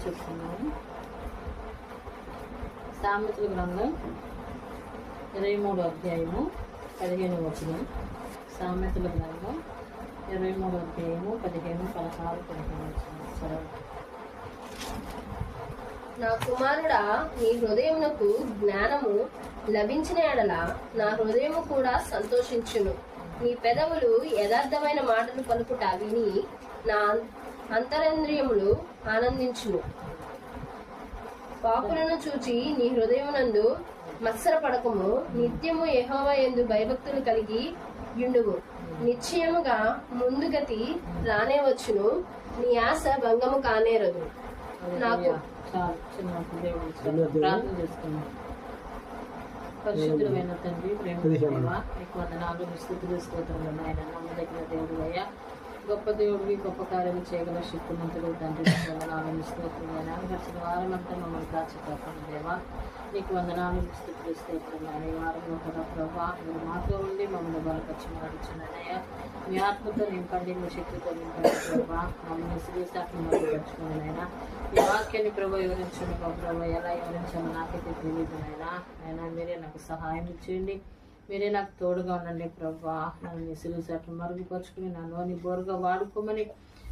చెప్తున్నాను. సామెతల గ్రంథం 23వ అధ్యాయము 15వ వచనం. సామెతల గ్రంథం 23వ అధ్యాయము 15, 16, 15 వచనం. సరే. నా కుమారుడా, నీ హృదయమునకు జ్ఞానము లభించిన ఎడల నా హృదయము కూడా సంతోషించును. నీ పెదవులు యథార్థమైన మాటలు పలుకుట విని నా అంతరేంద్రియములు ఆనందించును. పాపులను చూచి నీ హృదయమునందు మత్సరపడకము. నిత్యము యెహోవా యందు భయభక్తులు కలిగి యుండుము. నిశ్చయముగా ముందుగతి రానే వచ్చును. నీ ఆశ భంగము కానేరదు. నాకు ప్రార్థన చేసుకున్నాం. పరిశుద్ధమైన తండ్రి, ప్రేమ నీకు వందనాలు, స్తుతులు, స్తోత్రములు నాయన. నమ్మదగిన దేవుడు అయ్యా, గొప్ప దేవుడివి, గొప్ప కార్యాలు చేయగల శక్తిమంతుడు తండ్రి. వందనాలు, స్తోత్రమైన గడిచిన వారం అంతా మమ్మల్ని కాచిపోతాను దేవా. నీకు వందనాలు, స్తుతులు, స్తోత్రమైన ఈ వారంలో కూడా ప్రభా మీరు మాతో ఉండి మమ్మల్ని బలపరిచి నడుచున్నానయ్యా. మీ ఆత్మతో నింపండి, మీ శక్తితో నింపండి ప్రభా. మమ్మల్ని శ్రీశాఖను బలపరుచుకుని అయినా ఈ వాక్యాన్ని ప్రభు వివరించండి. ప్రభు ఎలా వివరించాలో నాకైతే తెలియదు అయినా మీరే నాకు సహాయం చేయండి. మీరే నాకు తోడుగా ఉండండి ప్రభా. నన్ను సిలుసాట్లు మరుగుపరుచుకుని నన్ను బోరుగా వాడుకోమని,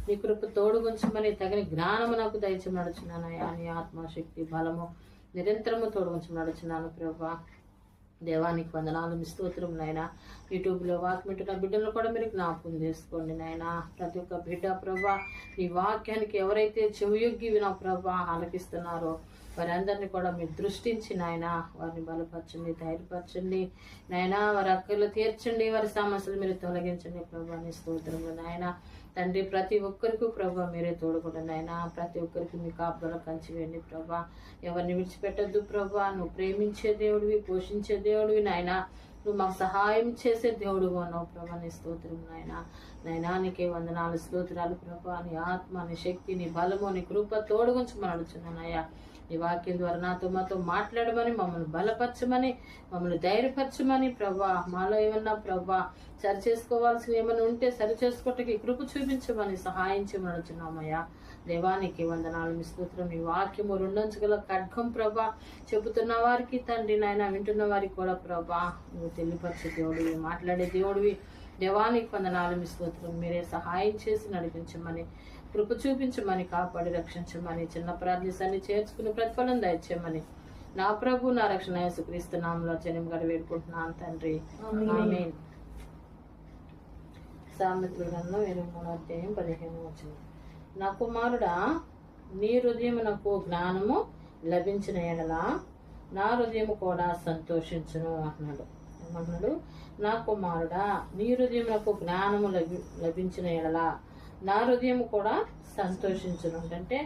నీ కృప తోడుగుంచమని, తగిన జ్ఞానము నాకు దయచేసి నడుచున్నానయ్యా. నీ ఆత్మశక్తి బలము నిరంతరము తోడుగుంచి నడుచున్నాను ప్రభా. దేవానికి వందనాలు, స్తోత్రం నాయన. యూట్యూబ్లో వాక్మింటున్న బిడ్డలను కూడా మీరు జ్ఞాపకం చేసుకోండి నాయన. ప్రతి ఒక్క బిడ్డ ప్రభా నీ వాక్యానికి ఎవరైతే చెవియొగ్గి వినా ప్రభా ఆలకిస్తున్నారో వారందరినీ కూడా మీరు దృష్టించి నాయన వారిని బలపరచండి, ధైర్యపరచండి నాయన. వారి అక్కర్లు తీర్చండి, వారి సమస్యలు మీరు తొలగించండి ప్రభా. నీ స్తోత్రములు నాయన. తండ్రి, ప్రతి ఒక్కరికి ప్రభా మీరే తోడుకుండండి ఆయన. ప్రతి ఒక్కరికి మీ కాపుదల కంచివేయండి ప్రభా. ఎవరిని విడిచిపెట్టద్దు ప్రభా. నువ్వు ప్రేమించే దేవుడివి, పోషించే దేవుడివి నాయన. నువ్వు మాకు సహాయం చేసే దేవుడుగా ఉన్నావు ప్రభా. నీ స్తోత్రం నాయనా. నీకే వందనాలు, స్తోత్రాలు ప్రభా. నీ ఆత్మ, నీ శక్తి, నీ బలము, నీ కృప తోడుగుంచమని అడుగుతున్నానయ్యా. నీ వాక్యం ద్వారా మాతో మాట్లాడమని, మమ్మల్ని బలపరచమని, మమ్మల్ని ధైర్యపరచమని ప్రభా. మాలో ఏమన్నా ప్రభా సరి చేసుకోవాల్సిన ఏమైనా ఉంటే సరి చేసుకోవటానికి కృప చూపించమని సహాయం చేయమని అడుగుతున్నామయ్యా. దేవానికి వందనాలు, మీ స్తోత్రం. ఈ వాక్యము రెండంచుగల ఖడ్గం ప్రభా. చెబుతున్న వారికి తండ్రి నాయన, వింటున్న వారికి కూడా ప్రభా నువ్వు తెలియపరిచే దేవుడివి, మాట్లాడే దేవుడివి. దేవానికి వందనాలు, మీ స్తోత్రం. మీరే సహాయం చేసి నడిపించమని, కృప చూపించమని, కాపాడి రక్షించమని, చిన్న ప్రార్థనని చేర్చుకుని ప్రతిఫలం దయచేయమని నా ప్రభు నా రక్షణ యేసుక్రీస్తు నామములో జనం గడి వేడుకుంటున్నాను తండ్రి. ఆమేన్. సామెతల గ్రంథం 23వ అధ్యాయం 15వ వచనం. నా కుమారుడా, నీ హృదయమునకు జ్ఞానము లభించిన ఎడల నా హృదయము కూడా సంతోషించును అంటున్నాడు. ఏమన్నాడు? నా కుమారుడా, నీ హృదయమునకు జ్ఞానము లభించిన ఎడల నా హృదయం కూడా సంతోషించును. అంటే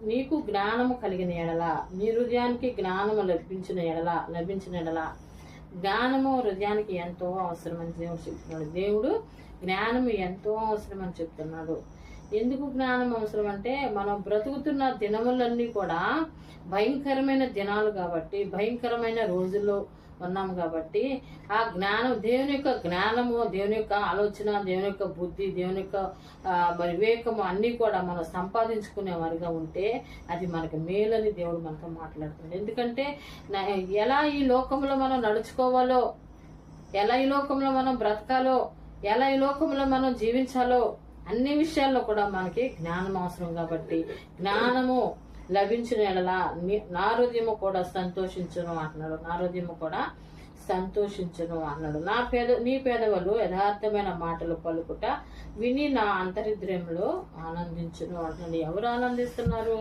నీకు జ్ఞానము కలిగిన ఎడల, నీ హృదయానికి జ్ఞానము లభించిన ఎడల జ్ఞానము హృదయానికి ఎంతో అవసరం అని దేవుడు చెప్తున్నాడు. దేవుడు జ్ఞానము ఎంతో అవసరం అని చెప్తున్నాడు. ఎందుకు జ్ఞానం అవసరం అంటే, మనం బ్రతుకుతున్న దినములన్నీ కూడా భయంకరమైన దినాలు కాబట్టి, భయంకరమైన రోజుల్లో ఉన్నాము కాబట్టి, ఆ జ్ఞానం, దేవుని యొక్క జ్ఞానము, దేవుని యొక్క ఆలోచన, దేవుని యొక్క బుద్ధి, దేవుని యొక్క వివేకము అన్నీ కూడా మనం సంపాదించుకునే వారిగా ఉంటే అది మనకు మేలని దేవుడు మనతో మాట్లాడుతున్నాడు. ఎందుకంటే ఎలా ఈ లోకంలో మనం నడుచుకోవాలో, ఎలా ఈ లోకంలో మనం బ్రతకాలో, ఎలా ఈ లోకంలో మనం జీవించాలో అన్ని విషయాల్లో కూడా మనకి జ్ఞానం అవసరం. కాబట్టి జ్ఞానము లభించిన ఎడల నా హృదయము కూడా సంతోషించును అంటున్నాడు. నా హృదయము కూడా సంతోషించును అన్నాడు. నీ పేదవాళ్ళు యథార్థమైన మాటలు పలుకుట విని నా అంతరిద్ర్యంలో ఆనందించును అంటున్నాడు. ఎవరు ఆనందిస్తున్నారు?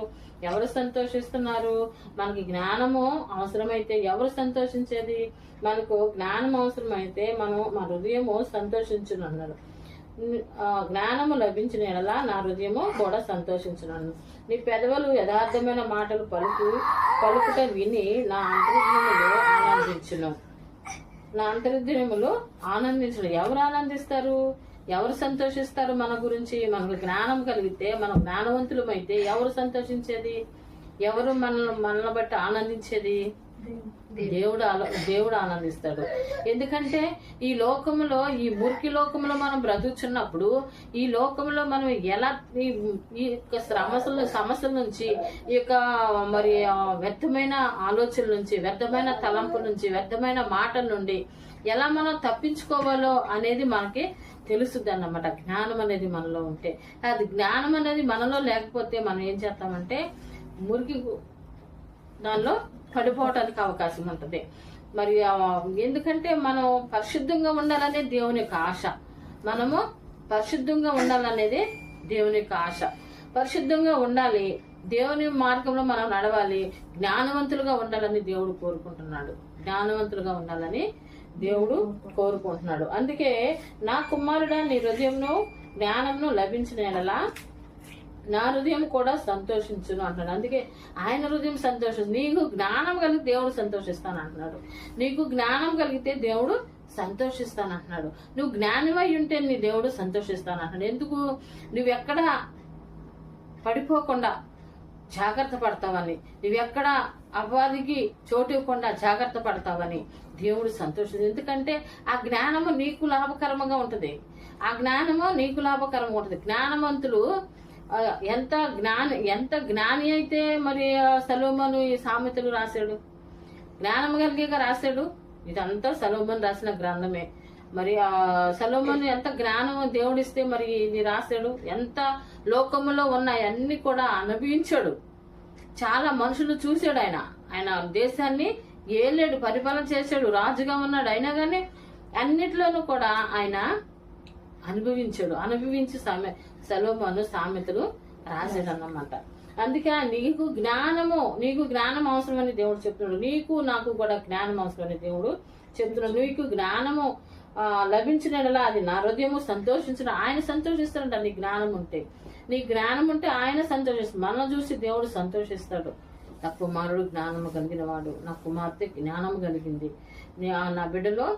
ఎవరు సంతోషిస్తున్నారు? మనకి జ్ఞానము అవసరమైతే ఎవరు సంతోషించేది? మనకు జ్ఞానం అవసరమైతే మన హృదయము సంతోషించును అన్నాడు. జ్ఞానము లభించిన ఎడల నా హృదయము కూడా సంతోషించును. నీ పెదవులు యథార్థమైన మాటలు పలుకుట విని నా అంతరిద్ర్యములు ఆనందించును. నా అంతరిద్ర్యములు ఆనందించును. ఎవరు ఆనందిస్తారు? ఎవరు సంతోషిస్తారు? మన గురించి మనకు జ్ఞానం కలిగితే, మనం జ్ఞానవంతులమైతే ఎవరు సంతోషించేది? ఎవరు మనల్ని బట్టి ఆనందించేది? దేవుడు ఆనందిస్తాడు. ఎందుకంటే ఈ లోకంలో, ఈ మురికి లోకంలో మనం బ్రతుకుతున్నప్పుడు, ఈ లోకంలో మనం ఎలా ఈ యొక్క సమస్యల నుంచి, ఈ యొక్క మరి వ్యర్థమైన ఆలోచనల నుంచి, వ్యర్థమైన తలంపుల నుంచి, వ్యర్థమైన మాటల నుండి ఎలా మనం తప్పించుకోవాలో అనేది మనకి తెలుస్తుంది అన్నమాట. జ్ఞానం అనేది మనలో ఉంటే. అది జ్ఞానం అనేది మనలో లేకపోతే మనం ఏం చేస్తామంటే మురికి దానిలో పడిపోవటానికి అవకాశం ఉంటుంది. మరి ఎందుకంటే మనం పరిశుద్ధంగా ఉండాలనే దేవుని యొక్క ఆశ. మనము పరిశుద్ధంగా ఉండాలనేది దేవుని యొక్క ఆశ. పరిశుద్ధంగా ఉండాలి, దేవుని మార్గంలో మనం నడవాలి, జ్ఞానవంతులుగా ఉండాలని దేవుడు కోరుకుంటున్నాడు. జ్ఞానవంతులుగా ఉండాలని దేవుడు కోరుకుంటున్నాడు. అందుకే నా కుమారుడా నీ హృదయంను జ్ఞానంను లభించిన ఎడలా నా హృదయం కూడా సంతోషించును అంటున్నాడు. అందుకే ఆయన హృదయం సంతోషం. నీకు జ్ఞానం కలిగి దేవుడు సంతోషిస్తాను అంటున్నాడు. నీకు జ్ఞానం కలిగితే దేవుడు సంతోషిస్తాను అంటున్నాడు. నువ్వు జ్ఞానమై ఉంటే నీ దేవుడు సంతోషిస్తాను అంటున్నాడు. ఎందుకు? నువ్వెక్కడ పడిపోకుండా జాగ్రత్త పడతావని, నువ్వెక్కడ అపవాదికి చోటు ఇవ్వకుండా జాగ్రత్త పడతావని దేవుడు సంతోషిస్తాడు. ఎందుకంటే ఆ జ్ఞానము నీకు లాభకరంగా ఉంటది. ఆ జ్ఞానము నీకు లాభకరంగా ఉంటది. జ్ఞానవంతులు ఎంత జ్ఞాని అయితే మరి సొలొమోను ఈ సామెతలు రాశాడు, జ్ఞానం కలిగేగా రాశాడు. ఇదంతా సొలొమోను రాసిన గ్రంథమే. మరి ఆ సొలొమోను ఎంత జ్ఞానం దేవుడిస్తే మరి ఇది రాశాడు. ఎంత లోకములో ఉన్నాయి అన్ని కూడా అనుభవించాడు. చాలా మనుషులు చూశాడు. ఆయన దేశాన్ని ఏలేడు, పరిపాలన చేశాడు, రాజుగా ఉన్నాడు. అయినా కానీ అన్నిట్లోనూ కూడా ఆయన అనుభవించి సొలొమోను సామెతలు రాశాడు అన్నమాట. అందుకే నీకు జ్ఞానం అవసరమని దేవుడు చెప్తున్నాడు. నీకు నాకు కూడా జ్ఞానం అవసరమని దేవుడు చెప్తున్నాడు. నీకు జ్ఞానము లభించినలా అది నా హృదయము సంతోషించిన, ఆయన సంతోషిస్తాడంట. నీ జ్ఞానం ఉంటే, నీ జ్ఞానం ఉంటే ఆయన సంతోషిస్తాడు. మనం చూసి దేవుడు సంతోషిస్తాడు. నా కుమారుడు జ్ఞానము కలిగిన వాడు, నా కుమార్తె జ్ఞానము కలిగింది, నా బిడ్డలో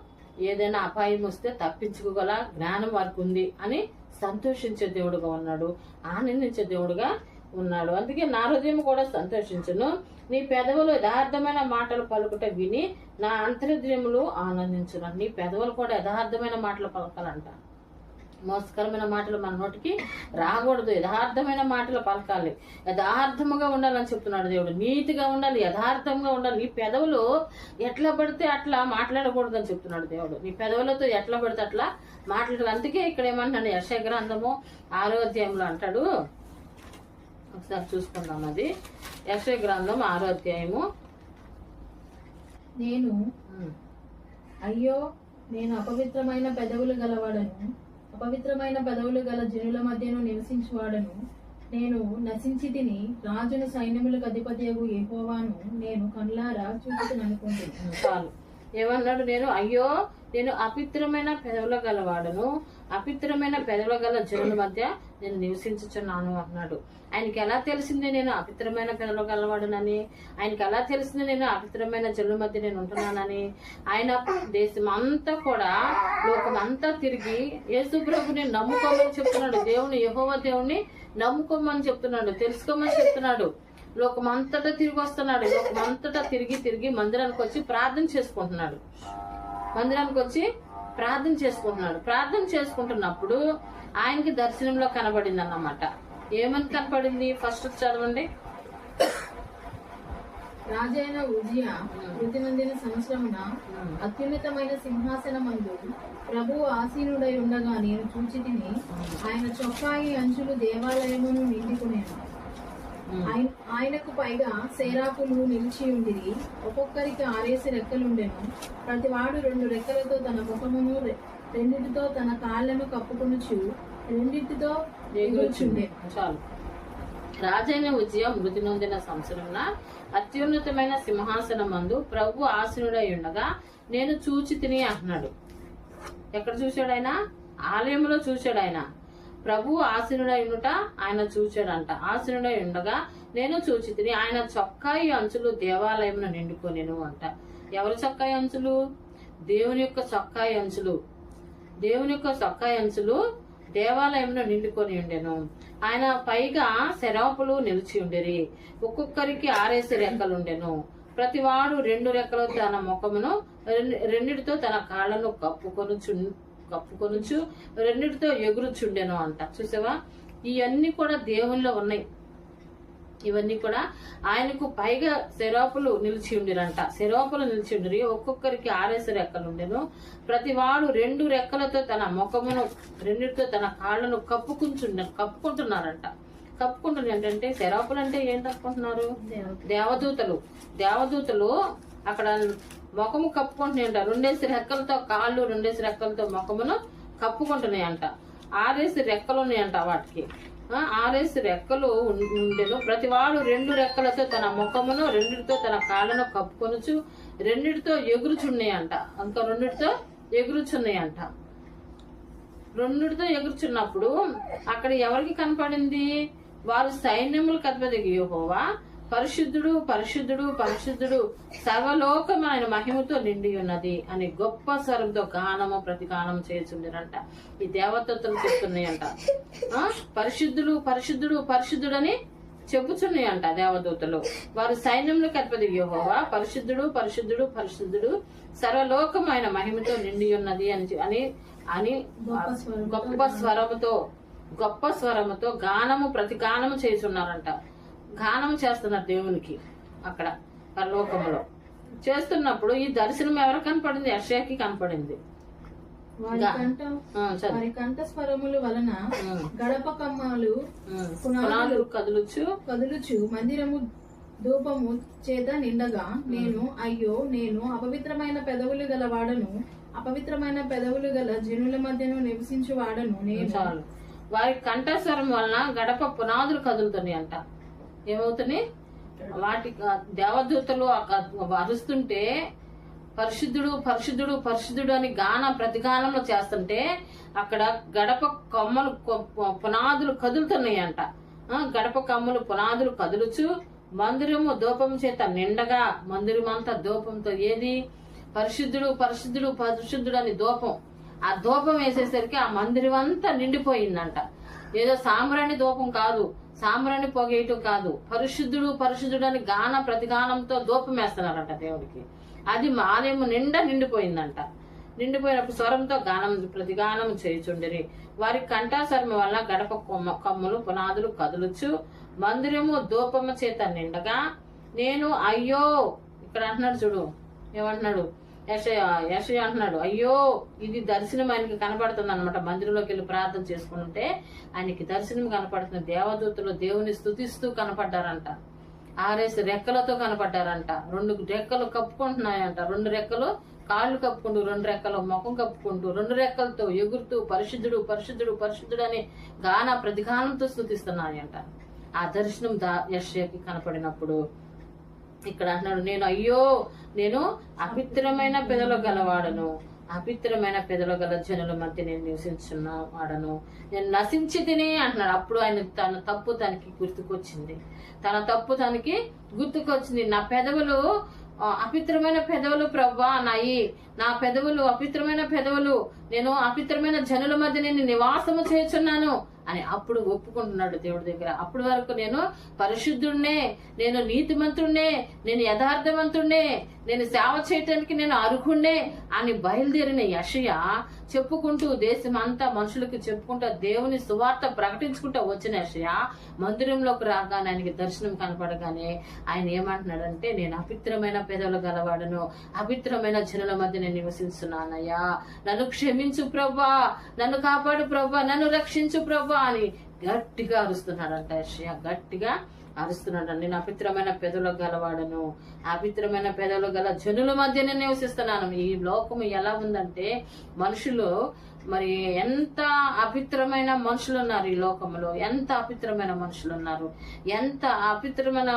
ఏదైనా అపాయం వస్తే తప్పించుకోగల జ్ఞానం వారికి ఉంది అని సంతోషించే దేవుడుగా ఉన్నాడు, ఆనందించే దేవుడుగా ఉన్నాడు. అందుకే నా హృదయం కూడా సంతోషించును. నీ పెదవులు యథార్థమైన మాటలు పలుకుట విని నా అంతర్హృదయములు ఆనందించును. నీ పెదవులు కూడా యథార్థమైన మాటలు పలకాలంట. మోసకరమైన మాటలు మన నోటికి రాకూడదు. యథార్థమైన మాటలు పలకాలి. యథార్థముగా ఉండాలని చెప్తున్నాడు దేవుడు. నీతిగా ఉండాలి, యథార్థంగా ఉండాలి. నీ పెదవులు ఎట్లా పడితే అట్లా మాట్లాడకూడదు అని చెప్తున్నాడు దేవుడు. నీ పెదవులతో ఎట్లా పడితే అట్లా మాట్లాడాలి. అందుకే ఇక్కడ ఏమంటాడు, యెషయా గ్రంథము 6వ అధ్యాయంలో అంటాడు. ఒకసారి చూసుకుందాం. అది యెషయా గ్రంథం 6వ అధ్యాయము. అయ్యో నేను అపవిత్రమైన పెదవులు గలవాడను, అపవిత్రమైన పెదవులు గల జనుల మధ్యను నివసించువాడను. నేను నశించి తిని రాజును సైన్యములకు అధిపతియగు యెహోవాను నేను కళ్ళారా చూపుతుననుకుంటున్నాను. చాలు. ఏమన్నాడు? నేను అపవిత్రమైన పెదవుల గలవాడను, అపవిత్రమైన పెదవుల గల జనుల మధ్య నేను నివసించుచున్నాను అన్నాడు. ఆయనకి ఎలా తెలిసింది నేను అపవిత్రమైన పెదవుల గలవాడనని? ఆయనకి ఎలా తెలిసింది నేను అపవిత్రమైన జనుల మధ్య నేను ఉంటున్నానని? ఆయన దేశం అంతా కూడా, లోకం అంతా తిరిగి యేసు ప్రభుని నమ్ముకోమని చెప్తున్నాడు. దేవుని యెహోవా దేవుని నమ్ముకోమని చెప్తున్నాడు, తెలుసుకోమని చెప్తున్నాడు. లోకమంతటా తిరిగి వస్తున్నాడు. లోకమంతటా తిరిగి మందిరానికి వచ్చి ప్రార్థన చేసుకుంటున్నాడు. ప్రార్థన చేసుకుంటున్నప్పుడు ఆయనకి దర్శనంలో కనబడింది అన్నమాట. ఏమని కనపడింది? ఫస్ట్ చదవండి. రాజైన ఉజ్జియా మృతి నొందిన సంవత్సరమున అత్యున్నతమైన సింహాసనమందు ప్రభువు ఆసీనుడై ఉండగా నేను చూచి తిని ఆయన చొక్కాయి అంచులు దేవాలయమును నిండుకునేను. ఆయనకు పైగా సేరాపులు నిలిచి ఉండిరి. ఒక్కొక్కరికి 6 రెక్కలుండెను. ప్రతివాడు 2 రెక్కలతో తన ముఖమును, 2 తన కాళ్లను కప్పుకొనుచు, 2 ఎగురుచుండెను. చాలు. రాజైన ఉజ్జియా మృతి నొందిన సంవత్సరమున అత్యున్నతమైన సింహాసనమందు ప్రభు ఆసీనుడై ఉండగా నేను చూచి తిని అంటున్నాడు. ఎక్కడ చూశాడు ఆయన? ఆలయంలో చూశాడు. ఆయన ప్రభు ఆసీనుడై ఉండుట ఆయన చూచాడంట. ఆసీనుడై ఉండగా నేను చూచి తిని ఆయన చొక్కాయి అంచులు దేవాలయమును నిండుకొనెను అంట. ఎవరి చొక్కాయి అంచులు? దేవుని యొక్క చొక్కాయి అంచులు. దేవుని యొక్క చొక్కాయి అంచులు దేవాలయంలో నిండుకొని ఉండెను. ఆయన పైగా శరాపులు నిలిచి ఉండేరి. ఒక్కొక్కరికి 6 రెక్కలుండెను. ప్రతివాడు 2 రెక్కలు తన ముఖమును రెండిటితో తన కాళ్ళను కప్పుకొనుచు రెండిటితో ఎగురుచుండెను అంట. చూసావా, ఇవన్నీ కూడా దేవునిలో ఉన్నాయి. ఇవన్నీ కూడా ఆయనకు పైగా శరాపులు నిలిచి ఉండిరంట. శరాపులు నిలిచి ఉండి ఒక్కొక్కరికి 6 రెక్కలు ఉండెను. ప్రతివాడు 2 రెక్కలతో తన ముఖమును రెండిటితో తన కాళ్ళను కప్పుకుంటున్నారంట. కప్పుకుంటున్నారు ఏంటంటే, శరాపులు అంటే ఏంటనుకుంటున్నారు? దేవదూతలు అక్కడ ముఖము కప్పుకుంటున్నాయంట. 2 రెక్కలతో కాళ్ళు, 2 రెక్కలతో ముఖమును కప్పుకుంటున్నాయంట. 6 రెక్కలు ఉన్నాయంట వాటికి. 6 రెక్కలు ఉండెను. ప్రతివాడు 2 రెక్కలతో తన ముఖమును రెండిటితో తన కాళ్ళను కప్పుకొనుచు రెండిటితో ఎగురుచున్నాయంట. ఇంకా 2టితో ఎగురుచున్నాయంట. 2టితో ఎగురుచున్నప్పుడు అక్కడ ఎవరికి కనపడింది? వారు సైన్యములకు అధిపతి యెహోవా పరిశుద్ధుడు పరిశుద్ధుడు పరిశుద్ధుడు సర్వలోకమైన మహిమతో నిండి ఉన్నది అని గొప్ప స్వరంతో గానము ప్రతిగానము చేయుచుండిరంట. ఈ దేవతలు చెప్తున్నాయంట. పరిశుద్ధుడు పరిశుద్ధుడు పరిశుద్ధుడని చెప్పుచున్నాయంట దేవదూతలు. వారు సైన్యములకు అధిపతి యెహోవా పరిశుద్ధుడు పరిశుద్ధుడు పరిశుద్ధుడు సర్వలోకమైన మహిమతో నిండి ఉన్నది అని అని గొప్ప స్వరముతో గానము ప్రతిగానము చేస్తున్నారంట. గానం చేస్తున్నారు దేవునికి అక్కడ పరలోకములో. చేస్తున్నప్పుడు ఈ దర్శనం ఎవరు కనపడింది? యెషయాకి కనపడింది. వారి కంఠ స్వరముల వలన గడప కమ్మలు పునాదులు కదులుచు మందిరము ధూపము చేత నిండగా నేను అపవిత్రమైన పెదవులు గల వాడను, అపవిత్రమైన పెదవులు గల జనుల మధ్యను నివసించు వాడను నేను. చాలు. వారి కంఠస్వరం వలన గడప పునాదులు కదులుతున్నాయి అంట. ఏమవుతున్నాయి? వాటి దేవదూతలు అరుస్తుంటే పరిశుద్ధుడు పరిశుద్ధుడు పరిశుద్ధుడు అని ప్రతిగానంలో చేస్తుంటే అక్కడ గడప కొమ్మలు పునాదులు కదులుతున్నాయి అంట. గడప కమ్మలు పునాదులు కదులుచు మందిరము ధూపం చేత నిండగా, మందిరం అంతా ధూపంతో ఏది? పరిశుద్ధుడు పరిశుద్ధుడు పరిశుద్ధుడు అని ధూపం. ఆ ధూపం వేసేసరికి ఆ మందిరం అంతా నిండిపోయిందంట. ఏదో సాంబ్రాణి ధూపం కాదు, సాంబ్రాణి పొగేయటం కాదు, పరిశుద్ధుడు పరిశుద్ధుడు అని ప్రతిగానంతో ధూపం వేస్తున్నారంట దేవుడికి. అది ఆలయం నిండా నిండిపోయిందంట. నిండిపోయినప్పుడు స్వరంతో ప్రతిగానం చేయుచుండిరి. వారి కంఠస్వరం వల్ల గడప కమ్ములు పునాదులు కదులుచు మందిరము ధూపము చేత నిండగా అయ్యో, ఇక్కడ అంటున్నాడు చూడు, ఏమంటున్నాడు? యెషయా అంటున్నాడు, అయ్యో ఇది దర్శనం ఆయనకి కనపడుతుంది అనమాట. మందిరంలోకి వెళ్ళి ప్రార్థన చేసుకుంటే ఆయనకి దర్శనం కనపడుతుంది. దేవదూతలు దేవుని స్తుతిస్తూ కనపడ్డారంట. 6 రెక్కలతో కనపడ్డారంట. 2 రెక్కలు కప్పుకుంటున్నాయంట. 2 రెక్కలు కాళ్ళు కప్పుకుంటూ, 2 రెక్కలు ముఖం కప్పుకుంటూ, 2 రెక్కలతో ఎగురుతూ పరిశుద్ధుడు పరిశుద్ధుడు పరిశుద్ధుడు అని ప్రతిగానంతో స్తుతిస్తున్నాయంట. ఆ దర్శనం యెషయాకి కనపడినప్పుడు ఇక్కడ అంటున్నాడు, నేను అపవిత్రమైన పెదవులు గలవాడను, అపవిత్రమైన పెదవులు గల జనుల మధ్య నేను నివసించున్న వాడను, నేను నశించి తిని అంటున్నాడు. అప్పుడు ఆయన తన తప్పు తనకి గుర్తుకొచ్చింది. నా పెదవులు అపవిత్రమైన పెదవులు ప్రభువా, నా పెదవులు అపవిత్రమైన పెదవులు, నేను అపవిత్రమైన జనుల మధ్య నేను నివాసము చేయుచున్నాను అని అప్పుడు ఒప్పుకుంటున్నాడు దేవుడి దగ్గర. అప్పటి వరకు నేను పరిశుద్ధుడినే, నేను నీతిమంతుడినే, నేను యథార్థవంతుడినే, నేను సేవ చేయటానికి నేను అర్హుడినే అని బయలుదేరిన యెషయా చెప్పుకుంటూ దేశమంతా మనుషులకు చెప్పుకుంటూ దేవుని సువార్త ప్రకటించుకుంటూ వచ్చిన యెషయా మందిరంలోకి రాగానే ఆయనకి దర్శనం కనపడగానే ఆయన ఏమంటున్నాడంటే, నేను అపవిత్రమైన పెదవులు గలవాడను, అపవిత్రమైన జనుల మధ్య నేను నివసిస్తున్నానయ్యా, నన్ను క్షమించు ప్రభా, నన్ను కాపాడు ప్రభా, నన్ను రక్షించు ప్రభా అని గట్టిగా అరుస్తున్నాడంట. యెషయా గట్టిగా అరుస్తున్నాడు. నేను అపవిత్రమైన పెదవులు గలవాడను, అపవిత్రమైన పెదవులు గల జనుల మధ్య నేను నివసిస్తున్నాను. ఈ లోకం ఎలా ఉందంటే మనుషులు మరి ఎంత అపవిత్రమైన మనుషులు ఉన్నారు ఈ లోకంలో, ఎంత అపవిత్రమైన మనుషులు ఉన్నారు, ఎంత అపవిత్రమైన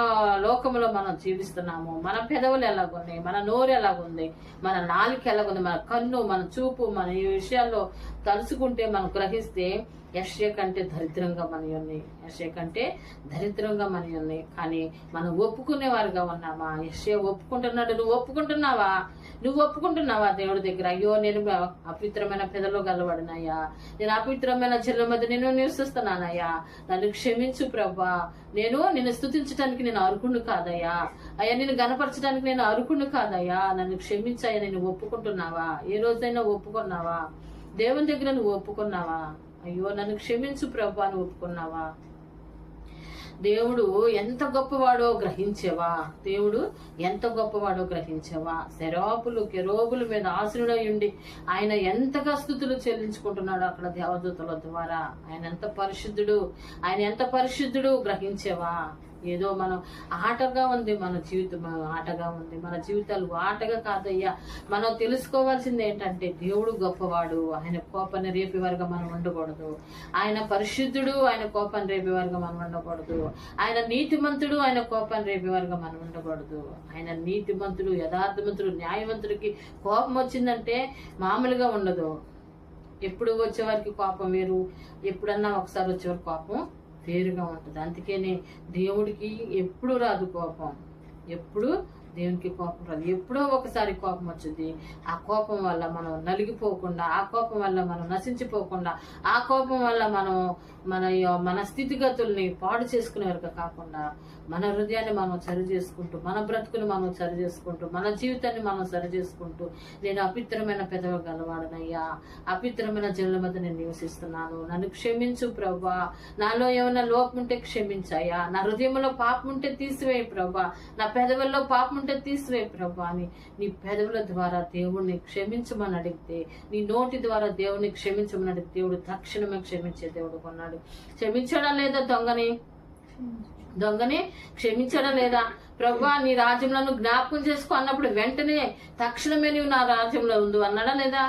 లోకంలో మనం జీవిస్తున్నాము. మన పెదవులు ఎలాగున్నాయి, మన నోరు ఎలాగుంది, మన నాలుక ఎలాగుంది, మన కన్ను, మన చూపు, మన ఈ విషయాల్లో తలుచుకుంటే మనం గ్రహిస్తే యెషయా కంటే దరిద్రంగా మనవి ఉన్నాయి, యెషయా కంటే దరిద్రంగా మనవి ఉన్నాయి. కానీ మనం ఒప్పుకునేవారుగా ఉన్నామా? యెషయా ఒప్పుకుంటున్నాడు. నువ్వు ఒప్పుకుంటున్నావా? నువ్వు ఒప్పుకుంటున్నావా దేవుడి దగ్గర? అయ్యో నేను అపవిత్రమైన పెదలో గలవాడినయ్యా, నేను అపవిత్రమైన జనుల మధ్య నేను నివసిస్తున్నానయ్యా, నన్ను క్షమించు ప్రభా, నేను నిన్ను స్తుతించడానికి నేను అర్హుణ్ణి కాదయ్యా, అయ్యా నిన్ను గణపరచడానికి నేను అర్హుణ్ణి కాదయ్యా, నన్ను క్షమించాయా. నేను ఒప్పుకుంటున్నావా? ఏ రోజైనా ఒప్పుకున్నావా? దేవుని దగ్గర నువ్వు ఒప్పుకున్నావా? అయ్యో నన్ను క్షమించు ప్రభా అని ఒప్పుకున్నావా? దేవుడు ఎంత గొప్పవాడో గ్రహించేవా? దేవుడు ఎంత గొప్పవాడో గ్రహించేవా? శరాపులు కెరూబుల మీద ఆసీనుడై ఉండి ఆయన ఎంతగా స్తుతులు చెల్లించుకుంటున్నాడు అక్కడ దేవదూతల ద్వారా. ఆయన ఎంత పరిశుద్ధుడు గ్రహించేవా? ఏదో మనం ఆటగా ఉంది మన జీవితం, ఆటగా ఉంది మన జీవితాలు, ఆటగా కాదయ్యా. మనం తెలుసుకోవాల్సింది ఏంటంటే దేవుడు గొప్పవాడు, ఆయన కోపాన్ని రేపేవారుగా మనం ఉండకూడదు. ఆయన పరిశుద్ధుడు, ఆయన కోపాన్ని రేపేవారుగా మనం ఉండకూడదు. ఆయన నీతిమంతుడు, ఆయన కోపాన్ని రేపేవారుగా మనం ఉండకూడదు. ఆయన నీతిమంతుడు, యథార్థమంతుడు, న్యాయవంతుడికి కోపం వచ్చిందంటే మామూలుగా ఉండదు. ఎప్పుడు వచ్చేవారికి కోపం వేరు, ఎప్పుడన్నా ఒకసారి వచ్చేవారికి కోపం వేరుగా ఉంటుంది. అందుకనే దేవుడికి ఎప్పుడు రాదు కోపం, ఎప్పుడు దేవునికి కోపం రాదు. ఎప్పుడో ఒకసారి కోపం వచ్చింది. ఆ కోపం వల్ల మనం నలిగిపోకుండా, ఆ కోపం వల్ల మనం నశించిపోకుండా, ఆ కోపం వల్ల మనం మన స్థితిగతుల్ని పాడు చేసుకునేవారుగా కాకుండా మన హృదయాన్ని మనం సరి చేసుకుంటూ, మన బ్రతుకుని మనం సరి చేసుకుంటూ, మన జీవితాన్ని మనం సరి చేసుకుంటూ, నేను అపవిత్రమైన పెదవి గలవాడనయ్యా, అపవిత్రమైన జనుల మధ్య నేను నివసిస్తున్నాను, నన్ను క్షమించు ప్రభా, నాలో ఏమైనా లోపం ఉంటే క్షమించాయా, నా హృదయంలో పాపం ఉంటే తీసివేయి ప్రభా, నా పెదవుల్లో పాపం ఉంటే తీసివేయి ప్రభా అని నీ పెదవుల ద్వారా దేవుణ్ణి క్షమించమని అడిగితే, నీ నోటి ద్వారా దేవుణ్ణి క్షమించమని అడిగితే దేవుడు తక్షణమే క్షమించే దేవుడు కొన్నాడు. క్షమించడం లేదా? దొంగని క్షమించడం లేదా? ప్రభా నీ రాజ్యంలో జ్ఞాపకం చేసుకో అన్నప్పుడు వెంటనే తక్షణమే నువ్వు నా రాజ్యంలో ఉండు అన్నాడా లేదా?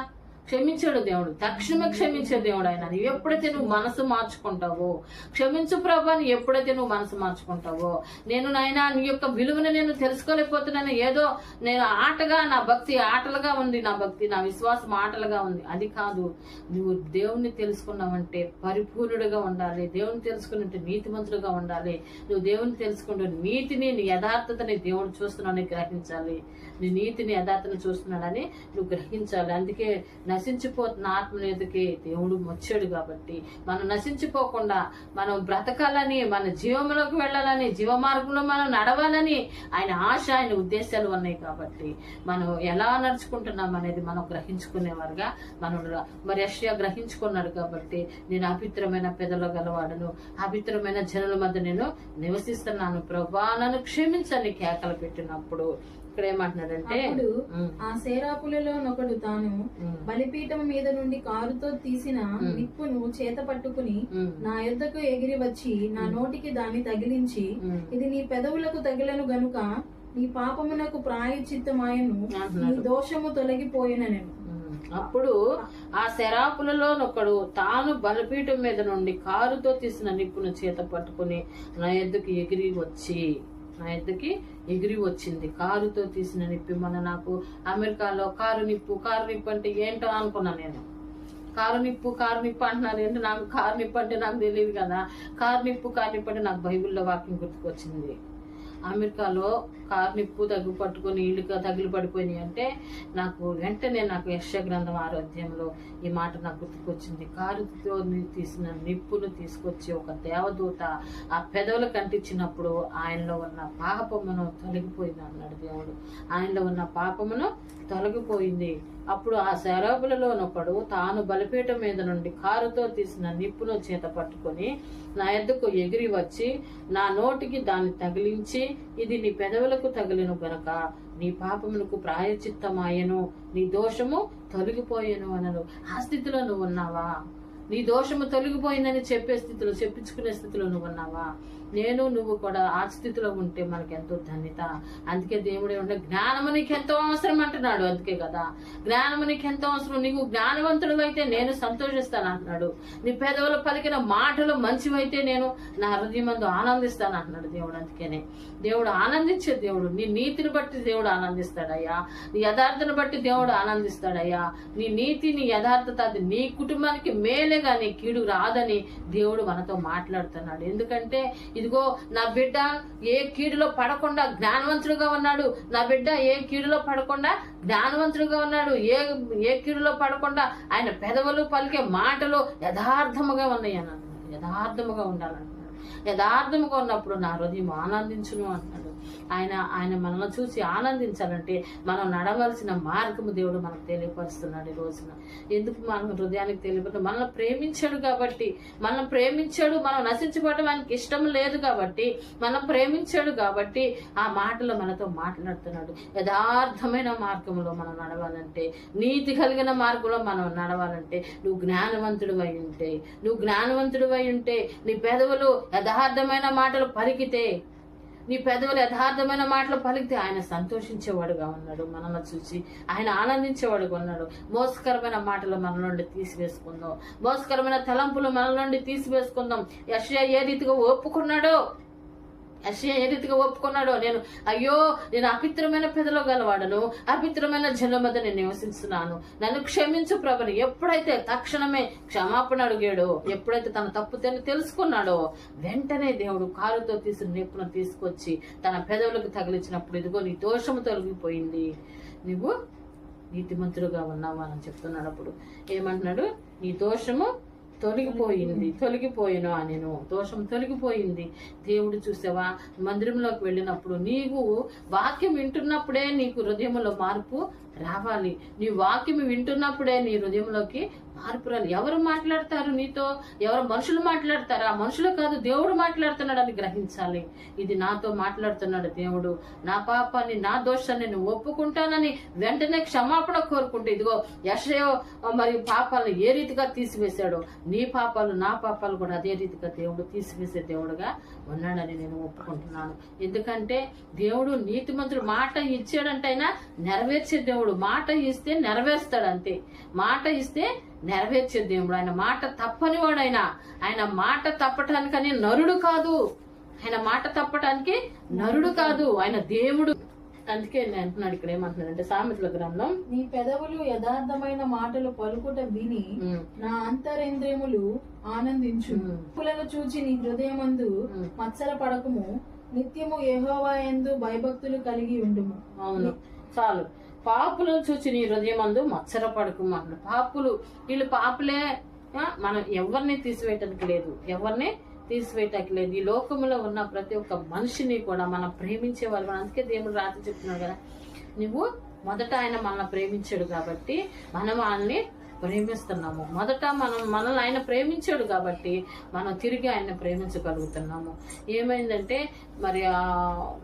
క్షమించాడు దేవుడు, తక్షణమే క్షమించే దేవుడు ఆయన. నువ్వు ఎప్పుడైతే నువ్వు మనసు మార్చుకుంటావో, క్షమించు ప్రభా అని ఎప్పుడైతే నువ్వు మనసు మార్చుకుంటావో, నేను నాయనా నీ యొక్క విలువను నేను తెలుసుకోలేకపోతున్నాను, ఏదో నేను ఆటగా, నా భక్తి ఆటలుగా ఉంది, నా భక్తి నా విశ్వాసం ఆటలుగా ఉంది, అది కాదు. నువ్వు దేవుణ్ణి తెలుసుకున్నావంటే పరిపూర్ణుడిగా ఉండాలి, దేవుని తెలుసుకున్నట్టు నీతిమంతుడుగా ఉండాలి. నువ్వు దేవుని తెలుసుకుంటూ నీతిని, నీ యథార్థతని దేవుడు చూస్తున్నాడని గ్రహించాలి, నీ నీతిని యథార్థను చూస్తున్నాడని నువ్వు గ్రహించాలి. అందుకే నశించిపోతున్న ఆత్మ మీదకి దేవుడు వచ్చాడు. కాబట్టి మనం నశించిపోకుండా మనం బ్రతకాలని, మన జీవంలోకి వెళ్ళాలని, జీవ మార్గంలో మనం నడవాలని ఆయన ఆశ, ఆయన ఉద్దేశాలు ఉన్నాయి. కాబట్టి మనం ఎలా నడుచుకుంటున్నాం అనేది మనం గ్రహించుకునేవారుగా మనం మరి యెషయా గ్రహించుకున్నాడు. కాబట్టి నేను అపవిత్రమైన పెదలో గలవాడను, అపవిత్రమైన జనుల మధ్య నేను నివసిస్తున్నాను ప్రభా, నన్ను క్షమించని కేకలు పెట్టినప్పుడు ఇక్కడ ఏమంటున్నాడంటే, ఆ సేరాపులలో ఒకడు తాను బలిపీఠం మీద నుండి కారుతో తీసిన నిప్పును చేత పట్టుకుని నా యొద్దకు ఎగిరి వచ్చి నా నోటికి దాన్ని తగిలించి, ఇది నీ పెదవులకు తగిలను గనుక నీ పాపమునకు ప్రాయశ్చిత్తమాయను, నీ దోషము తొలగిపోయినను. అప్పుడు ఆ శరాపులలో ఒకడు తాను బలిపీఠం మీద నుండి కారుతో తీసిన నిప్పును చేత పట్టుకుని నా యొద్దకు ఎగిరి వచ్చింది. కారుతో తీసిన నిప్పి. నాకు అమెరికాలో కారు నిప్పు అంటే ఏంటో అనుకున్నా నేను. కారు నిప్పు అంటున్నారు ఏంటి? నాకు కారు నిప్పు అంటే నాకు తెలియదు కదా. కారు నిప్పు అంటే నాకు బైబిల్లో వాక్యం గుర్తుకొచ్చింది. అమెరికాలో కారు నిప్పు పట్టుకొని ఇల్లు తగిలి పడిపోయినాయి అంటే నాకు వెంటనే యెషయా గ్రంథం 6వ అధ్యాయంలో ఈ మాట నాకు గుర్తుకొచ్చింది. కారుతో తీసిన నిప్పును తీసుకొచ్చి ఒక దేవదూత ఆ పెదవులు కంటించినప్పుడు ఆయనలో ఉన్న పాపమును తొలగిపోయింది అన్నాడు దేవుడు. ఆయనలో ఉన్న పాపమును తొలగిపోయింది. అప్పుడు ఆ శరాపులలోనొకడు తాను బలిపీఠం మీద నుండి కారుతో తీసిన నిప్పును చేత పట్టుకొని నా యొద్దకు ఎగిరి వచ్చి నా నోటికి దాన్ని తగిలించి, ఇది నీ పెదవులకు తగిలిను గనక నీ పాపములకు ప్రాయశ్చిత్తమాయను, నీ దోషము తొలగిపోయాను అనను. ఆ స్థితిలో నువ్వు ఉన్నావా? నీ దోషము తొలగిపోయిందని చెప్పే స్థితిలో, చెప్పించుకునే స్థితిలో నువ్వు ఉన్నావా? నేను నువ్వు కూడా ఆ స్థితిలో ఉంటే మనకి ఎంతో ధన్యత. అందుకే దేవుడు ఏమంటే జ్ఞానము నీకు ఎంతో అవసరం అంటున్నాడు. అందుకే కదా జ్ఞానము నీకు ఎంతో అవసరం. నీకు జ్ఞానవంతుడు అయితే నేను సంతోషిస్తాను అంటున్నాడు. నీ పెదవులు పలికిన మాటలు మంచివైతే నేను నా హృదయమందు ఆనందిస్తాను అంటున్నాడు దేవుడు. అందుకనే దేవుడు ఆనందించే దేవుడు. నీ నీతిని బట్టి దేవుడు ఆనందిస్తాడయ్యా. నీ యథార్థను బట్టి దేవుడు ఆనందిస్తాడయ్యా. నీ నీతి నీ యథార్థత అది నీ కుటుంబానికి మేలే గాని కీడు రాదని దేవుడు మనతో మాట్లాడుతున్నాడు. ఎందుకంటే ఇదిగో నా బిడ్డ ఏ కీడులో పడకుండా జ్ఞానవంతుడుగా ఉన్నాడు. నా బిడ్డ ఏ కీడులో పడకుండా జ్ఞానవంతుడుగా ఉన్నాడు. ఏ కీడులో పడకుండా ఆయన పెదవులు పలికే మాటలు యథార్థముగా ఉన్నాయి అన్నాడు. యథార్థముగా ఉండాలన్నాడు. యథార్థముగా ఉన్నప్పుడు నా హృదయం ఆనందించును అంటున్నాడు. ఆయన మనల్ని చూసి ఆనందించాలంటే మనం నడవలసిన మార్గము దేవుడు మనకు తెలియపరుస్తున్నాడు ఈ రోజున. ఎందుకు మన హృదయానికి తెలియపరుస్తున్నాడు? మనల్ని ప్రేమించాడు కాబట్టి, మనం ప్రేమించాడు. మనం నశించుకోవడం ఆయనకి ఇష్టం లేదు కాబట్టి, మనం ప్రేమించాడు కాబట్టి ఆ మాటలు మనతో మాట్లాడుతున్నాడు. యథార్థమైన మార్గంలో మనం నడవాలంటే, నీతి కలిగిన మార్గంలో మనం నడవాలంటే నువ్వు జ్ఞానవంతుడు అయి ఉంటే నీ పెదవులు యథార్థమైన మాటలు పలికితే, నీ పెదవులు యథార్థమైన మాటలు పలికితే ఆయన సంతోషించేవాడుగా ఉన్నాడు. మనల్ని చూసి ఆయన ఆనందించేవాడుగా ఉన్నాడు. మోసకరమైన మాటలు మన నుండి తీసివేసుకుందాం. మోసకరమైన తలంపులు మన నుండి తీసివేసుకుందాం. యెషయా ఏ రీతిగా ఒప్పుకున్నాడో నేను అపిత్రమైన పెదలో గలవాడను, అపిత్రమైన జనుల మధ్య నేను నివసిస్తున్నాను, నన్ను క్షమించు ప్రభుని ఎప్పుడైతే తక్షణమే క్షమాపణ అడిగాడో, ఎప్పుడైతే తన తప్పు తెలుసుకున్నాడో వెంటనే దేవుడు కారుతో తీసిన నిప్పును తీసుకొచ్చి తన పెదవులకు తగిలించినప్పుడు ఇదిగో నీ దోషము తొలగిపోయింది, నువ్వు నీతిమంతుడుగా ఉన్నావా అని చెప్తున్నాడు. అప్పుడు ఏమంటున్నాడు? నీ దోషము తొలగిపోయిను అనేను. దోషం తొలగిపోయింది. దేవుడు చూసావా, మందిరంలోకి వెళ్ళినప్పుడు నీవు వాక్యం వింటున్నప్పుడే నీకు హృదయంలో మార్పు రావాలి. నీ వాక్యం వింటున్నప్పుడే నీ హృదయంలోకి మార్పు రాలి. ఎవరు మాట్లాడతారు నీతో? ఎవరు మనుషులు మాట్లాడతారా? మనుషులు కాదు, దేవుడు మాట్లాడుతున్నాడు అని గ్రహించాలి. ఇది నాతో మాట్లాడుతున్నాడు దేవుడు. నా పాపాన్ని నా దోషాన్ని నేను ఒప్పుకుంటానని వెంటనే క్షమాపణ కోరుకుంటే, ఇదిగో యెషయా మరియు పాపాలను ఏ రీతిగా తీసివేశాడో నీ పాపాలు నా పాపాలు కూడా అదే రీతిగా దేవుడు తీసివేసే దేవుడుగా ఉన్నాడని నేను ఒప్పుకుంటున్నాను. ఎందుకంటే దేవుడు నీతిమంతుడు మాట ఇచ్చాడంటే ఆయన నెరవేర్చే దేవుడు. మాట ఇస్తే నెరవేర్స్తాడు అంతే. మాట ఇస్తే నెరవేర్చే దేవుడు. ఆయన మాట తప్పని వాడు. ఆయన మాట తప్పటానికని నరుడు కాదు. ఆయన దేవుడు. అందుకే నేను అంటున్నాడు ఇక్కడ ఏమంటున్నాడంటే సామెతల గ్రంథం, నీ పెదవులు యథార్థమైన మాటలు పలుకుట విని నా అంతరేంద్రియములు ఆనందించు. పులను చూచి నీ హృదయమందు మత్సర పడకము, నిత్యము యెహోవా యందు భయభక్తులు కలిగి ఉండుము. అవును, చాలు. పాపులను చూచి నీ హృదయమందు మత్సర పడకము అన్నాడు. వీళ్ళు పాపులే. మనం ఎవరిని తీసివేయటానికి లేదు. ఈ లోకంలో ఉన్న ప్రతి ఒక్క మనిషిని కూడా మనం ప్రేమించే వాళ్ళు. అందుకే దేవుడు రాత్రి చెప్తున్నాడు కదా, నువ్వు మొదట ఆయన మనల్ని ప్రేమించాడు కాబట్టి మనం ఆయన్ని ప్రేమిస్తున్నాము. మొదట మనల్ని ఆయన ప్రేమించాడు కాబట్టి మనం తిరిగి ఆయన ప్రేమించగలుగుతున్నాము. ఏమైందంటే మరి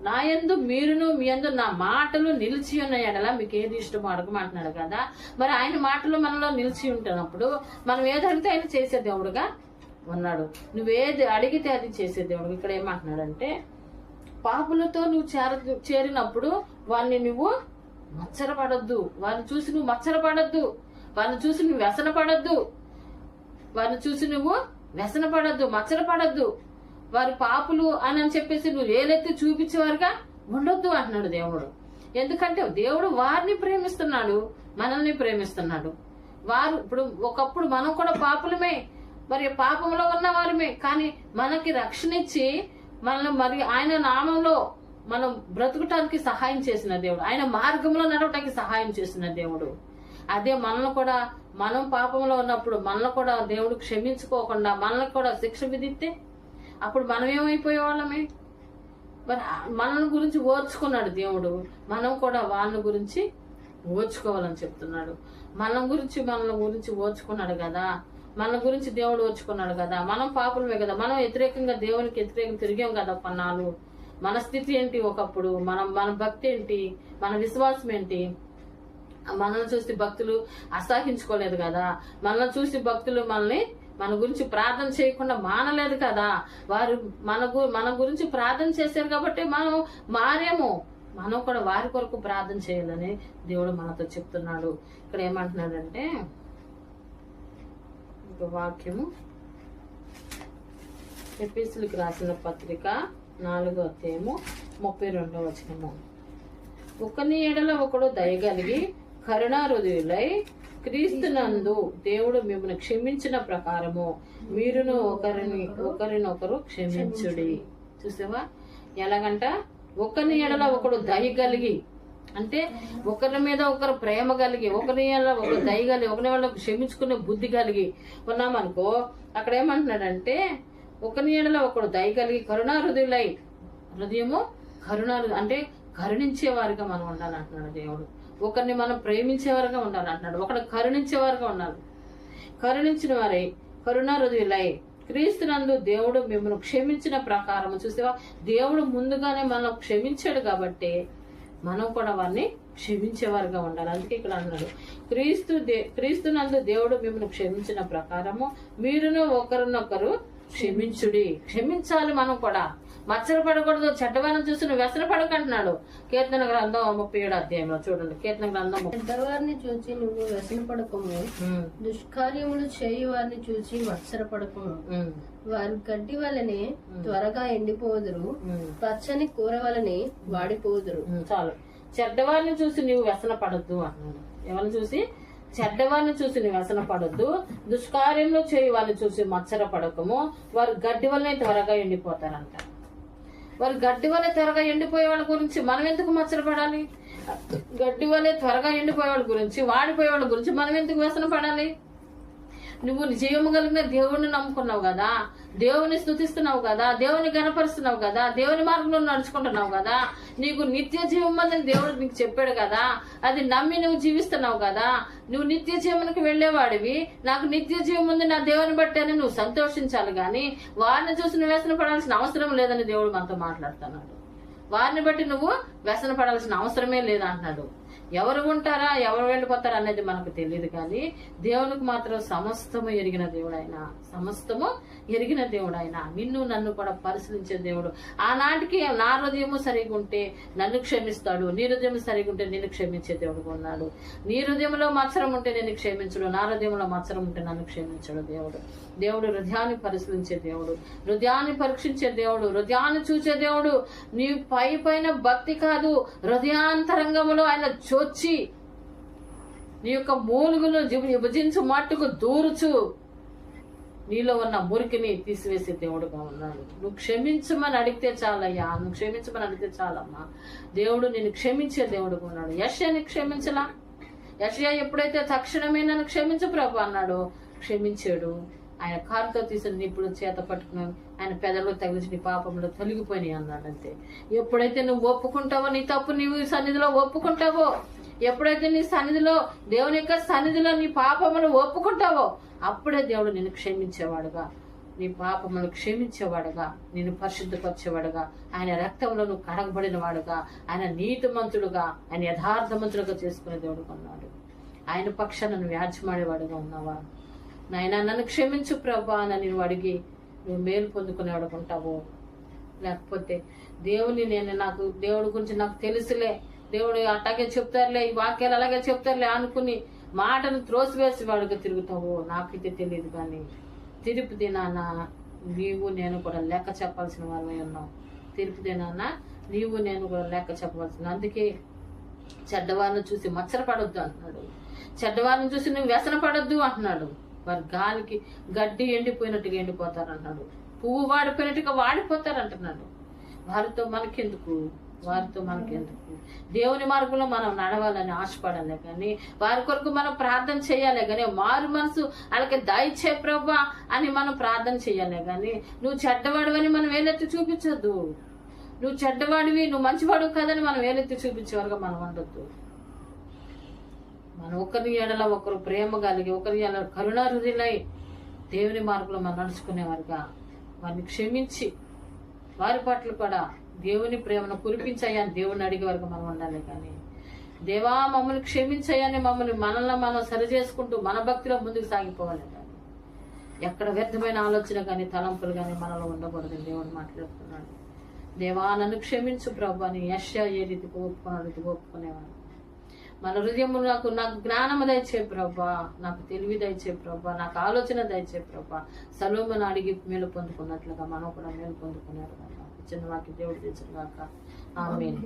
నా యందు మీరును మీ యందు నా మాటలు నిలిచి ఉన్న ఎడల మీకు ఏది ఇష్టమో అడగమంటున్నాడు కదా. మరి ఆయన మాటలు మనలో నిలిచి ఉంటున్నప్పుడు మనం ఏదడిగితే ఆయన చేసే దేవుడుగా ఉన్నాడు. నువ్వేది అడిగితే అది చేసే దేవుడు. ఇక్కడ ఏమంటున్నాడంటే, పాపులతో నువ్వు చేరినప్పుడు వారిని నువ్వు మత్సరపడద్దు. వారిని చూసి నువ్వు మత్సరపడద్దు. వారిని చూసి నువ్వు వ్యసనపడద్దు, మత్సరపడద్దు. వారి పాపులు అని చెప్పేసి నువ్వు ఏలెత్తి చూపించేవారుగా ఉండొద్దు అంటున్నాడు దేవుడు. ఎందుకంటే దేవుడు వారిని ప్రేమిస్తున్నాడు, మనల్ని ప్రేమిస్తున్నాడు. ఇప్పుడు ఒకప్పుడు మనం కూడా పాపులమే, మరి పాపంలో ఉన్న వారమే. కానీ మనకి రక్షణ ఇచ్చి మనల్ని మరి ఆయన నామంలో మనం బ్రతుకుటానికి సహాయం చేసిన దేవుడు, ఆయన మార్గంలో నడవటానికి సహాయం చేసిన దేవుడు. అదే మనల్ని కూడా మనం పాపంలో ఉన్నప్పుడు మనల్ని కూడా దేవుడు క్షమించుకోకుండా మనల్ని కూడా శిక్ష విధిస్తే అప్పుడు మనం ఏమైపోయే వాళ్ళమే. మరి మనల్ని గురించి ఓర్చుకున్నాడు దేవుడు, మనం కూడా వాళ్ళ గురించి ఓర్చుకోవాలని చెప్తున్నాడు. మనల్ని గురించి ఓర్చుకున్నాడు కదా, మన గురించి దేవుడు ఓర్చుకున్నాడు కదా. మనం పాపులమే కదా, మనం దేవునికి వ్యతిరేకంగా తిరిగాం కదా పన్నాలు. మన స్థితి ఏంటి ఒకప్పుడు, మన భక్తి ఏంటి, మన విశ్వాసం ఏంటి? మనల్ని చూసి భక్తులు అసహించుకోలేదు కదా, మనల్ని చూసి భక్తులు మనల్ని మన గురించి ప్రార్థన చేయకుండా మానలేదు కదా. వారు మన గురించి ప్రార్థన చేశారు కాబట్టి మనం మారేము. మనం కూడా వారి కొరకు ప్రార్థన చేయాలని దేవుడు మనతో చెప్తున్నాడు. ఇక్కడ ఏమంటున్నాడంటే ఒక వాక్యము, ఎఫెసీయులకు రాసిన పత్రిక 4వ అధ్యాయము 32వ వచనము. ఒకని ఎడల ఒకడు దయగలిగి కరుణాహృదయులై క్రీస్తునందు దేవుడు మిమ్మల్ని క్షమించిన ప్రకారము మీరును ఒకరినొకరు క్షమించుడి. చూసావా ఎలాగంట? ఒకని ఎడల ఒకడు దయ కలిగి, అంటే ఒకరి మీద ఒకరు ప్రేమ కలిగి, ఒకరి ఒక దయ కలిగి, ఒకరి వాళ్ళకు క్షమించుకునే బుద్ధి కలిగి ఉన్నామనుకో, అక్కడ ఏమంటున్నాడంటే ఒకరి ఎడల ఒకడు దయ కలిగి కరుణాహృదయులై, హృదయము అంటే కరుణించేవారుగా మనం ఉండాలంటున్నాడు దేవుడు. ఒకరిని మనం ప్రేమించేవారుగా ఉండాలంటున్నాడు. ఒకడు కరుణించేవారుగా ఉండాలి. కరుణించిన వారై కరుణాహృదయులై క్రీస్తునందు దేవుడు మిమ్మల్ని క్షమించిన ప్రకారం. చూసేవా, దేవుడు ముందుగానే మనం క్షమించాడు కాబట్టి మనం కూడా వారిని క్షమించేవారుగా ఉండాలి. అందుకే ఇక్కడ అన్నాడు క్రీస్తునందు దేవుడు మిమ్మల్ని క్షమించిన ప్రకారము మీరును ఒకరినొకరు క్షమించుడి. క్షమించాలి మనం కూడా. మత్సరపడకూడదు. చెడ్డవారిని చూసి నువ్వు వ్యసన పడకంటున్నాడు. కీర్తన గ్రంథం 37వ అధ్యాయంలో చూడండి. కీర్తన గ్రంథం చెడ్డవారిని చూసి నువ్వు వ్యసన పడకము, దుష్కార్యములు చేయు వారిని చూసి మత్సర పడకము. వారు గడ్డి వలనే త్వరగా ఎండిపోదురు, పచ్చని కూర వలనే వాడిపోదురు. చాలు. చెడ్డవారిని చూసి నువ్వు వ్యసన పడద్దు అన్నాడు. ఎవరిని చూసి? చెడ్డవారిని చూసి నువ్వు వ్యసన పడద్దు, దుష్కార్యంలో చేయి వారిని చూసి మత్సర పడకము. వారు గడ్డి వల్లనే త్వరగా ఎండిపోతారంట. వారు గడ్డి వల్లే త్వరగా ఎండిపోయే వాళ్ళ గురించి మనం ఎందుకు మత్సరపడాలి? గడ్డి వల్లే త్వరగా ఎండిపోయే వాళ్ళ గురించి, వాడిపోయే వాళ్ళ గురించి మనం ఎందుకు వ్యసన పడాలి? నువ్వు జీవము కలిగిన దేవుడిని నమ్ముకున్నావు కదా, దేవుని స్తుతిస్తున్నావు కదా, దేవుని గణపరుస్తున్నావు కదా, దేవుని మార్గంలో నడుచుకుంటున్నావు కదా, నీకు నిత్య జీవం అని దేవుడు నీకు చెప్పాడు కదా, అది నమ్మి నువ్వు జీవిస్తున్నావు కదా, నువ్వు నిత్య జీవనికి వెళ్లేవాడివి. నాకు నిత్య జీవం ఉంది నా దేవుని బట్టి అని నువ్వు సంతోషించాలి గాని వారిని చూసి నువ్వు వ్యసన పడాల్సిన అవసరం లేదని దేవుడు మనతో మాట్లాడుతున్నాడు. వారిని బట్టి నువ్వు వ్యసన పడాల్సిన అవసరమే లేదంటున్నాడు. ఎవరు ఉంటారా, ఎవరు వెళ్ళిపోతారా అనేది మనకు తెలియదు కానీ దేవునికి మాత్రం సమస్తము ఎరిగిన దేవుడైనా, సమస్తము ఎరిగిన దేవుడైనా, నిన్ను నన్ను కూడా పరిశీలించే దేవుడు. ఆనాటికి నా హృదయము సరిగా ఉంటే నన్ను క్షమిస్తాడు, నీ హృదయం సరిగా ఉంటే నిన్ను క్షమించే దేవుడు ఉన్నాడు. నీ హృదయంలో మత్సరం ఉంటే నేను క్షమించడు, నా హృదయంలో మత్సరం ఉంటే నన్ను క్షమించడు దేవుడు. దేవుడు హృదయాన్ని పరిశీలించే దేవుడు, హృదయాన్ని పరీక్షించే దేవుడు, హృదయాన్ని చూసే దేవుడు. నీ పైన భక్తి కాదు, హృదయాంతరంగంలో ఆయన చొచ్చి నీ యొక్క మూలుగును విభజించు మట్టుకు దూరుచు నీలో ఉన్న మురికిని తీసివేసే దేవుడుగా ఉన్నాడు. నువ్వు క్షమించమని అడిగితే చాలయ్యా, నువ్వు క్షమించమని అడిగితే చాలమ్మా. దేవుడు నేను క్షమించే దేవుడుగా ఉన్నాడు. యెషయాని క్షమించలా? యెషయా ఎప్పుడైతే తక్షణమే నన్ను క్షమించు ప్రభు అన్నాడో క్షమించాడు. ఆయన కారుతో తీసిన నిప్పుడు చేత పట్టుకుని ఆయన పెదవులు తగిలించి నీ పాపంలో తొలగిపోయినాయి అన్నాడు. అంతే. ఎప్పుడైతే నువ్వు ఒప్పుకుంటావో, నీ తప్పు నీవు సన్నిధిలో ఒప్పుకుంటావో, ఎప్పుడైతే నీ సన్నిధిలో దేవుని యొక్క సన్నిధిలో నీ పాపమును ఒప్పుకుంటావో అప్పుడే దేవుడు నిన్ను క్షమించేవాడుగా, నీ పాపమును క్షమించేవాడుగా, నిన్ను పరిశుద్ధపరిచేవాడుగా, ఆయన రక్తంలో నువ్వు కడగబడిన వాడుగా, ఆయన నీతిమంతుడుగా, ఆయన యథార్థమంతుడుగా చేసుకునే దేవుడు ఉన్నాడు. ఆయన పక్షాన నువ్వు వ్యాజ్యమాడేవాడుగా ఉన్నావా? నాయన నన్ను క్షమించు ప్రభా అని నువ్వు అడిగి నువ్వు మేలు పొందుకునే వాడుకుంటావు. లేకపోతే నాకు దేవుడి గురించి నాకు తెలుసులే, దేవుడు అట్లాగే చెప్తారులే, ఈ వాక్యాలు అలాగే చెప్తారులే అనుకుని మాటను త్రోసివేసి వాడుగా తిరుగుతావు. నాకైతే తెలియదు కానీ తీర్పు దినాన నీవు నేను కూడా లెక్క చెప్పాల్సిన వారమై ఉన్నావు. తీర్పు దినాన నీవు నేను కూడా లెక్క చెప్పవలసిన. అందుకే చెడ్డవారిని చూసి మత్సరపడొద్దు అంటున్నాడు. చెడ్డవారిని చూసి నువ్వు వ్యసన పడొద్దు అంటున్నాడు. వారి గాలికి గడ్డి ఎండిపోయినట్టుగా ఎండిపోతారు అంటున్నాడు. పువ్వు వాడిపోయినట్టుగా వాడిపోతారు అంటున్నాడు. వారితో మనకెందుకు? దేవుని మార్గంలో మనం నడవాలని ఆశపడాలి కానీ వారి కొరకు మనం ప్రార్థన చేయాలి కానీ మారు మనసు వాళ్ళకి దయచే ప్రభా అని మనం ప్రార్థన చేయాలి కానీ నువ్వు చెడ్డవాడివని మనం వేలెత్తి చూపించొద్దు. నువ్వు చెడ్డవాడివి, నువ్వు మంచివాడు కాదని మనం వేలెత్తి చూపించేవారుగా మనం ఉండొద్దు. మనం ఒకరి ఎడల ఒకరు ప్రేమ కలిగి, ఒకరి ఎడల కరుణాహృదయులై దేవుని మార్గంలో మనం నడుచుకునేవారుగా, వారిని క్షమించి వారి పట్ల కూడా దేవుని ప్రేమను కురిపించాయని దేవుని అడిగే వరకు మనం ఉండాలి కానీ దేవా మమ్మల్ని క్షమించాయని మనల్ని మనం సరి చేసుకుంటూ మన భక్తిలో ముందుకు సాగిపోవాలి కానీ ఎక్కడ వ్యర్థమైన ఆలోచన కానీ తలంపులు కానీ మనలో ఉండకూడదని దేవుడు మాట్లాడుతున్నాడు. దేవా నన్ను క్షమించు ప్రభు అని యెషయా ఏ రీతికి ఒప్పుకున్న రీతికి ఒప్పుకునేవాడు. మన హృదయము నాకు జ్ఞానము దయచే ప్రభా, నాకు తెలివి దయచే ప్రభా, నాకు ఆలోచన దయచే ప్రభా. సొలొమోను అడిగి మేలు పొందుకున్నట్లుగా మనం కూడా మేలు పొందుకున్నారు. చిన్న వాక్యం దేవుడు తెచ్చిన గాక. ఆమేన్.